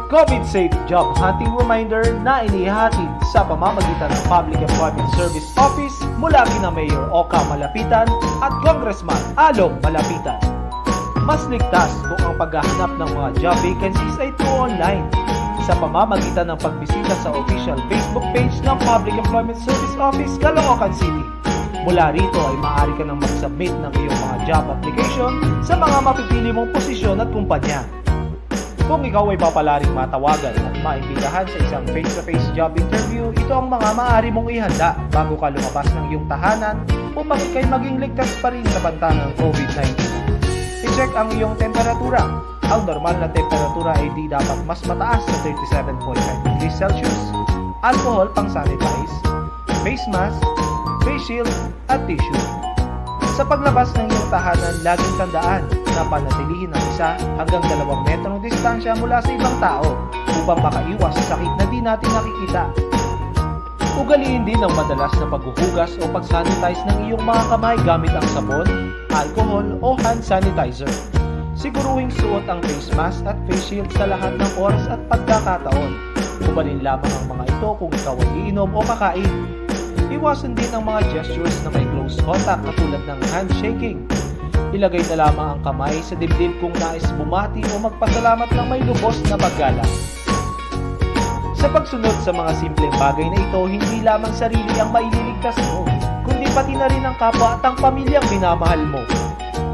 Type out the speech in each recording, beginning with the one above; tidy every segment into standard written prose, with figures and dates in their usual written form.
COVID-safe job hunting reminder na inihatid sa pamamagitan ng Public Employment Service Office mula kina Mayor Oka Malapitan at Congressman Along Malapitan. Mas ligtas kung ang paghahanap ng mga job vacancies ay through online sa pamamagitan ng pagbisita sa official Facebook page ng Public Employment Service Office, Caloocan City. Mula rito ay maaari ka nang mag-submit ng iyong mga job application sa mga mapipili mong posisyon at kumpanya. Kung ikaw ay papalaring matawagan at maimbitahan sa isang face-to-face job interview, ito ang mga maaari mong ihanda bago ka lumabas ng iyong tahanan upang ikay maging ligtas pa rin sa banta ng COVID-19. I-check ang iyong temperatura. Ang normal na temperatura ay di dapat mas mataas sa 37.5 degrees Celsius. Alcohol pang sanitize, face mask, face shield at tissue. Sa paglabas ng iyong tahanan, laging tandaan na panatilihin ang 1 hanggang 2 metrong distansya mula sa ibang tao upang makaiwas sa sakit na di natin nakikita. Ugaliin din ang madalas na paghuhugas o pag-sanitize ng iyong mga kamay gamit ang sabon, alcohol o hand sanitizer. Siguruhing suot ang face mask at face shield sa lahat ng oras at pagkakataon. Ubalin lamang ang mga ito kung ikaw ay iinom o kakain. Iwasan din ang mga gestures na may close contact katulad ng handshaking. Ilagay na lamang ang kamay sa dibdib kung nais bumati o magpasalamat ng may lubos na paggalang. Sa pagsunod sa mga simpleng bagay na ito, hindi lamang sarili ang maililigtas mo, kundi pati na rin ang kapwa at ang pamilyang minamahal mo.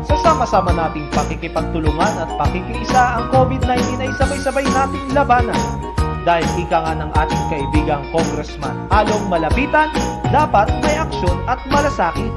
Sa sama-sama nating pakikipagtulungan at pakikiisa, ang COVID-19 ay sabay-sabay nating labanan. Dahil ika nga ng ating kaibigang Congressman Along Malapitan, dapat may aksyon at malasakit.